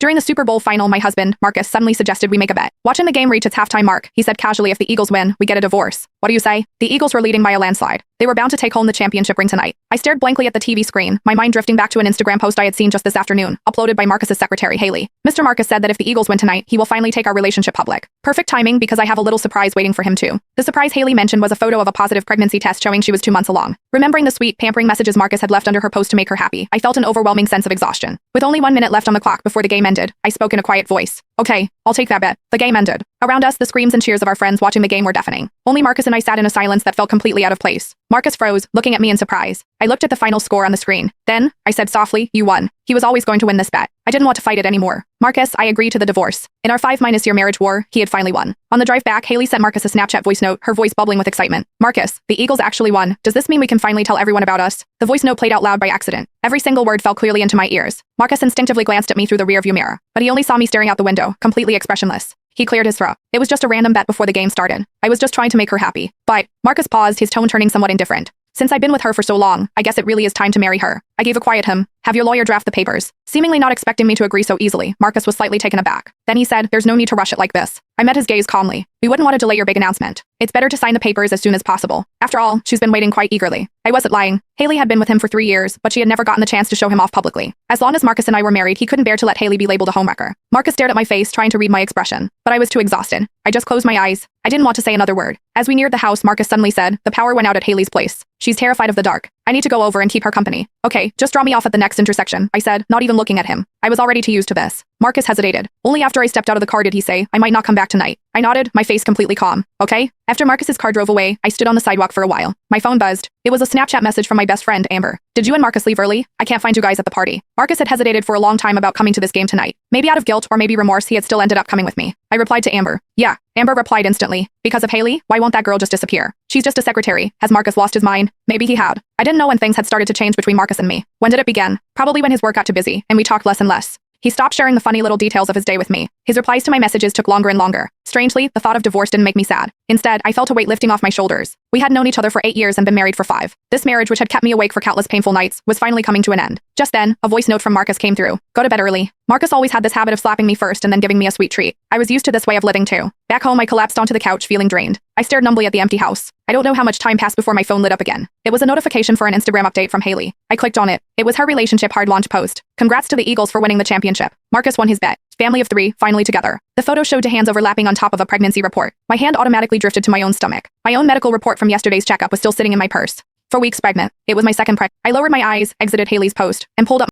During the Super Bowl final, my husband, Marcus, suddenly suggested we make a bet. Watching the game reach its halftime mark, he said casually, if the Eagles win, we get a divorce. What do you say? The Eagles were leading by a landslide. They were bound to take home the championship ring tonight. I stared blankly at the TV screen, my mind drifting back to an Instagram post I had seen just this afternoon, uploaded by Marcus's secretary, Haley. Mr. Marcus said that if the Eagles win tonight, he will finally take our relationship public. Perfect timing because I have a little surprise waiting for him too. The surprise Haley mentioned was a photo of a positive pregnancy test showing she was 2 months along. Remembering the sweet, pampering messages Marcus had left under her post to make her happy, I felt an overwhelming sense of exhaustion. With only 1 minute left on the clock before the game ended, I spoke in a quiet voice. Okay, I'll take that bet. The game ended. Around us, the screams and cheers of our friends watching the game were deafening. Only Marcus and I sat in a silence that felt completely out of place. Marcus froze, looking at me in surprise. I looked at the final score on the screen. Then, I said softly, you won. He was always going to win this bet. I didn't want to fight it anymore. Marcus, I agreed to the divorce. In our 5-year marriage war, he had finally won. On the drive back, Haley sent Marcus a Snapchat voice note, her voice bubbling with excitement. Marcus, the Eagles actually won. Does this mean we can finally tell everyone about us? The voice note played out loud by accident. Every single word fell clearly into my ears. Marcus instinctively glanced at me through the rearview mirror, but he only saw me staring out the window, completely expressionless. He cleared his throat. It was just a random bet before the game started. I was just trying to make her happy. But Marcus paused, his tone turning somewhat indifferent. Since I've been with her for so long, I guess it really is time to marry her. I gave a quiet have your lawyer draft the papers. Seemingly not expecting me to agree so easily, Marcus was slightly taken aback. Then he said, there's no need to rush it like this. I met his gaze calmly. We wouldn't want to delay your big announcement. It's better to sign the papers as soon as possible. After all, she's been waiting quite eagerly. I wasn't lying. Haley had been with him for 3 years, but she had never gotten the chance to show him off publicly. As long as Marcus and I were married, he couldn't bear to let Haley be labeled a homewrecker. Marcus stared at my face, trying to read my expression, but I was too exhausted. I just closed my eyes. I didn't want to say another word. As we neared the house, Marcus suddenly said, the power went out at Haley's place. She's terrified of the dark. I need to go over and keep her company. Okay, just draw me off at the next intersection, I said, not even looking at him. I was already too used to this. Marcus hesitated. Only after I stepped out of the car did he say, I might not come back tonight. I nodded, my face completely calm. Okay? After Marcus's car drove away, I stood on the sidewalk for a while. My phone buzzed. It was a Snapchat message from my best friend, Amber. Did you and Marcus leave early? I can't find you guys at the party. Marcus had hesitated for a long time about coming to this game tonight. Maybe out of guilt or maybe remorse, he had still ended up coming with me. I replied to Amber. Yeah. Amber replied instantly. Because of Haley? Why won't that girl just disappear? She's just a secretary. Has Marcus lost his mind? Maybe he had. I didn't know when things had started to change between Marcus and me. When did it begin? Probably when his work got too busy, and we talked less and less. He stopped sharing the funny little details of his day with me. His replies to my messages took longer and longer. Strangely, the thought of divorce didn't make me sad. Instead, I felt a weight lifting off my shoulders. We had known each other for 8 years and been married for 5. This marriage, which had kept me awake for countless painful nights, was finally coming to an end. Just then, a voice note from Marcus came through. Go to bed early. Marcus always had this habit of slapping me first and then giving me a sweet treat. I was used to this way of living too. Back home, I collapsed onto the couch feeling drained. I stared numbly at the empty house. I don't know how much time passed before my phone lit up again. It was a notification for an Instagram update from Haley. I clicked on it. It was her relationship hard launch post. Congrats to the Eagles for winning the championship. Marcus won his bet. Family of 3, finally together. The photo showed 2 hands overlapping on top of a pregnancy report. My hand automatically drifted to my own stomach. My own medical report from yesterday's checkup was still sitting in my purse. 4 weeks pregnant. It was my second I lowered my eyes, exited Haley's post, and pulled up